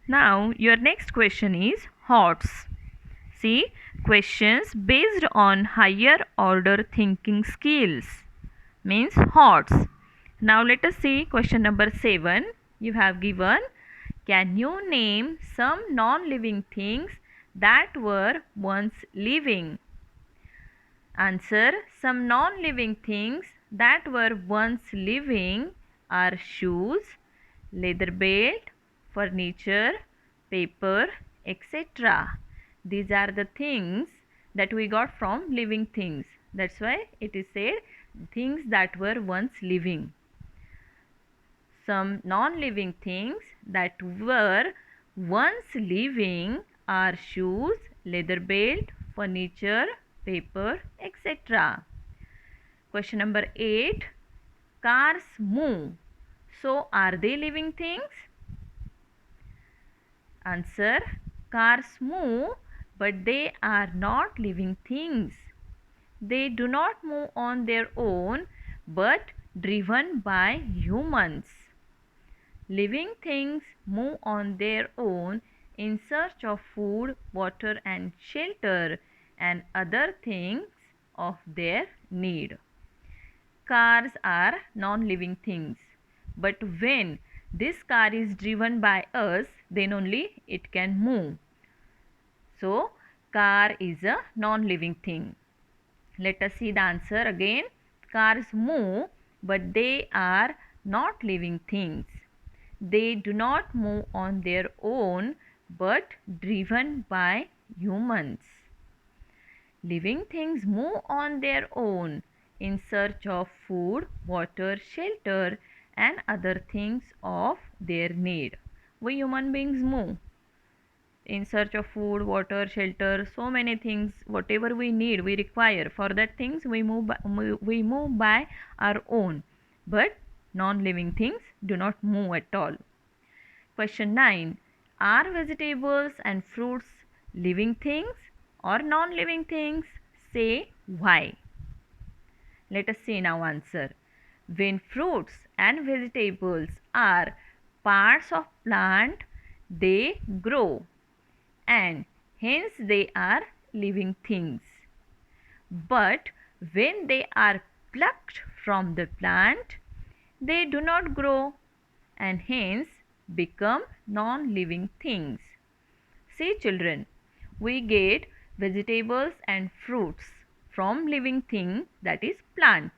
Now your next question is HOTS. See, questions based on higher order thinking skills means HOTS. Now let us see question number 7. You have given, can you name some non-living things that were once living? Answer, some non-living things that were once living are shoes, leather belt, furniture, paper, etc. These are the things that we got from living things. That's why it is said things that were once living. Some non-living things that were once living are shoes, leather belt, furniture, paper, etc. Question number 8. Cars move. So are they living things? Answer, cars move but they are not living things. They do not move on their own but driven by humans. Living things move on their own in search of food, water and shelter and other things of their need. Cars are non-living things, but when this car is driven by us, then only it can move. So, car is a non-living thing. Let us see the answer again. Cars move, but they are not living things. They do not move on their own, but driven by humans. Living things move on their own in search of food, water, shelter and other things of their need. We human beings move in search of food, water, shelter, so many things, whatever we need, we require. For that things we move by our own. But non-living things do not move at all. Question 9. Are vegetables and fruits living things or non-living things? Say why. Let us see now answer. When fruits and vegetables are parts of plant, they grow and hence they are living things. But when they are plucked from the plant, they do not grow and hence become non-living things. See children, we get vegetables and fruits from living thing, that is plant.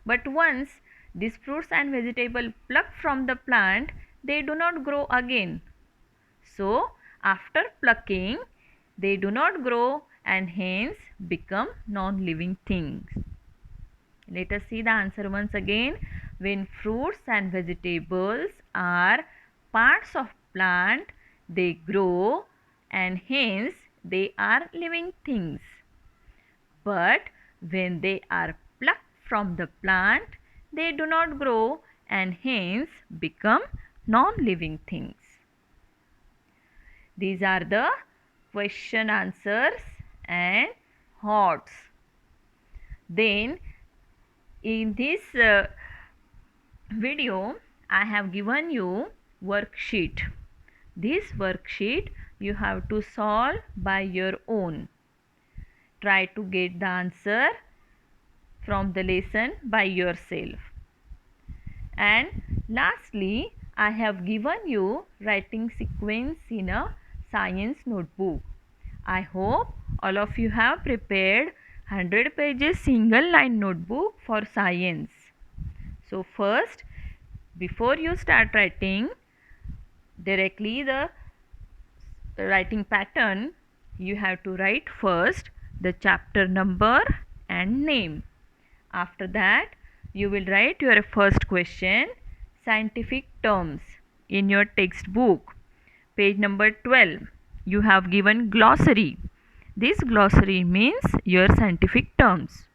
But once these fruits and vegetable plucked from the plant, they do not grow again. So after plucking, they do not grow and hence become non-living things. Let us see the answer once again. When fruits and vegetables are parts of plant, they grow and hence they are living things. But when they are plucked from the plant, they do not grow and hence become non-living things. These are the question answers and HOTS. Then in this video, I have given you worksheet. This worksheet you have to solve by your own. Try to get the answer from the lesson by yourself. And lastly, I have given you writing sequence in a science notebook. I hope all of you have prepared 100 pages single line notebook for science. So first, before you start writing directly the writing pattern, you have to write first the chapter number and name. After that, you will write your first question, scientific terms, in your textbook. Page number 12, you have given glossary. This glossary means your scientific terms.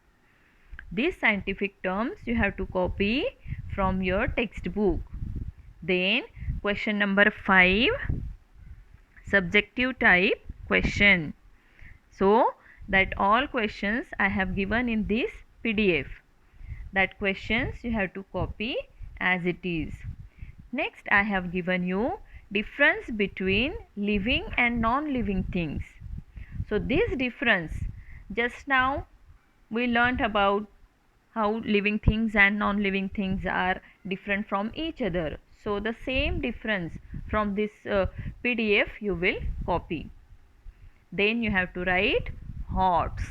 These scientific terms you have to copy from your textbook. Then question number 5, subjective type question. So that all questions I have given in this PDF. That questions you have to copy as it is. Next, I have given you difference between living and non-living things. So this difference, just now we learnt about how living things and non-living things are different from each other. So the same difference from this PDF you will copy. Then you have to write HOTS.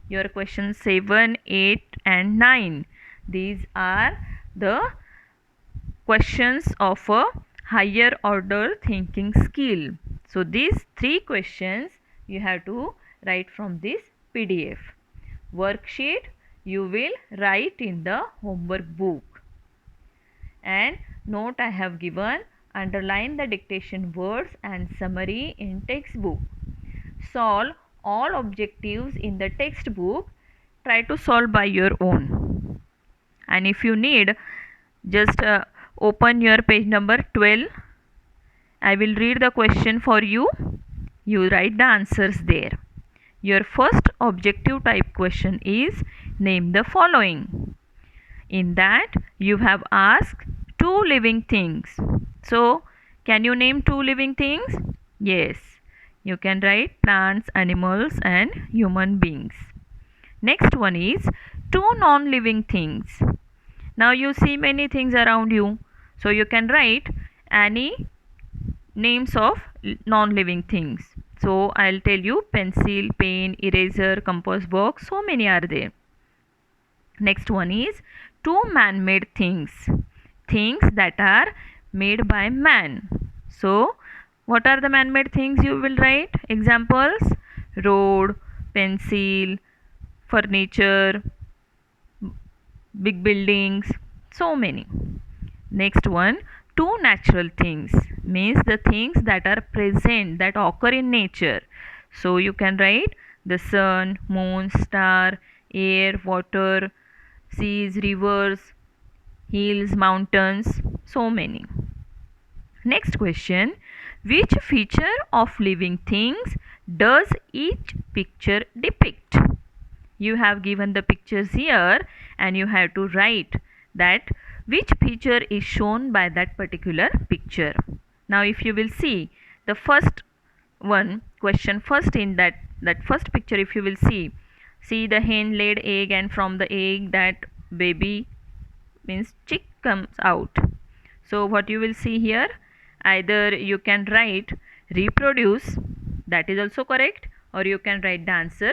Your questions 7, 8 and 9. These are the questions of a higher order thinking skill. So these 3 questions you have to write from this PDF. Worksheet you will write in the homework book. And note I have given, underline the dictation words and summary in textbook. Solve all objectives in the textbook. Try to solve by your own. And if you need, just open your page number 12. I will read the question for you. You write the answers there. Your first objective type question is name the following. In that you have asked 2 living things. So can you name 2 living things? Yes. You can write plants, animals and human beings. Next one is 2 non-living things. Now you see many things around you. So you can write any names of non-living things. So I'll tell you pencil, pen, eraser, compass box, so many are there. Next one is 2 man-made things. Things that are made by man. So what are the man-made things you will write? Examples: road, pencil, furniture, big buildings, so many. Next one, 2 natural things, means the things that are present, that occur in nature. So you can write the sun, moon, star, air, water, seas, rivers, hills, mountains, so many. Next question, which feature of living things does each picture depict? You have given the pictures here and you have to write that which feature is shown by that particular picture. Now if you will see the first one question, first in that first picture, if you will see the hen laid egg and from the egg that baby, means chick, comes out. So what you will see here, either you can write reproduce, that is also correct, or you can write the answer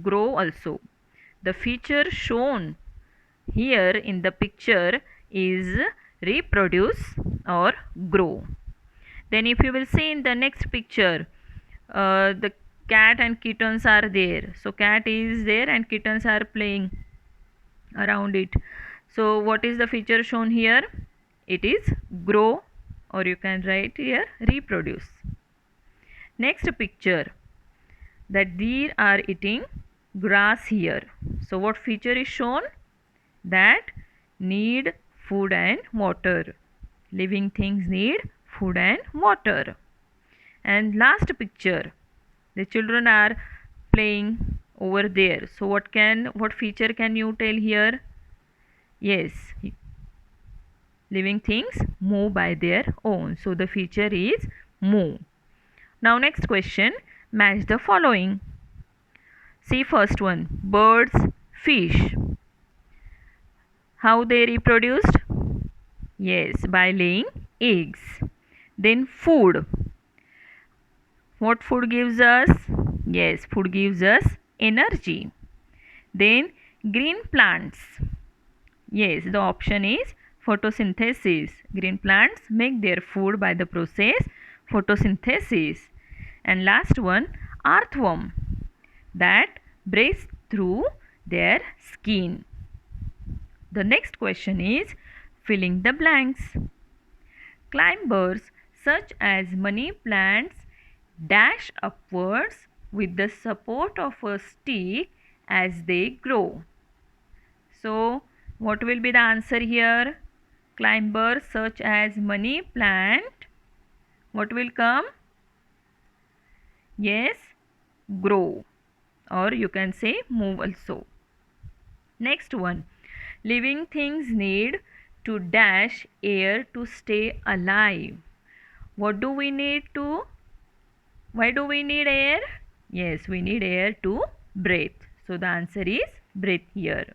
grow also. The feature shown here in the picture is reproduce or grow. Then if you will see in the next picture, the cat and kittens are there. So cat is there and kittens are playing around it. So what is the feature shown here? It is grow, or you can write here reproduce. Next picture, that deer are eating grass here. So what feature is shown? That need food and water. Living things need food and water. And last picture, the children are playing over there. So what feature can you tell here? Yes, living things move by their own. So the feature is move. Now next question, match the following. See first one, birds, fish. How they reproduced? Yes, by laying eggs. Then food. What food gives us? Yes, food gives us energy. Then green plants. Yes, the option is photosynthesis. Green plants make their food by the process photosynthesis. And last one, earthworm, that breaks through their skin. The next question is filling the blanks. Climbers such as money plants dash upwards with the support of a stick as they grow. So what will be the answer here? Climbers such as money plant, what will come? Yes, grow, or you can say move also. Next one, living things need to dash air to stay alive. What do we need to? Why do we need air? Yes, we need air to breathe. So the answer is breathe here.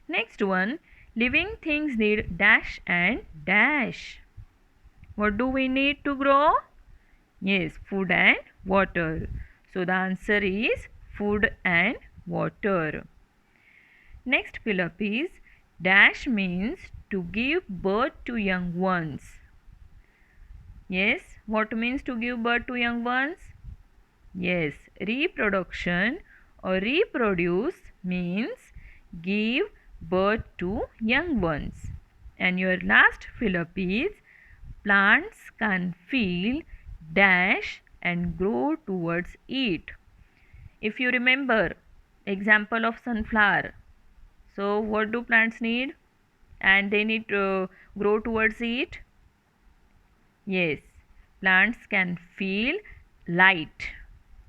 Next one, living things need dash and dash. What do we need to grow? Yes, food and water. So the answer is food and water. Next fill-up is dash means to give birth to young ones. Yes, what means to give birth to young ones? Yes, reproduction or reproduce means give birth to young ones. And your last fill-up is plants can feel dash and grow towards it. If you remember example of sunflower, so what do plants need? And they need to grow towards it. Yes, plants can feel light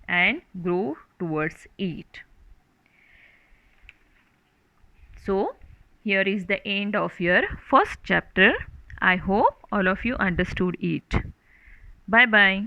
and grow towards it. So here is the end of your first chapter. I hope all of you understood it. Bye bye.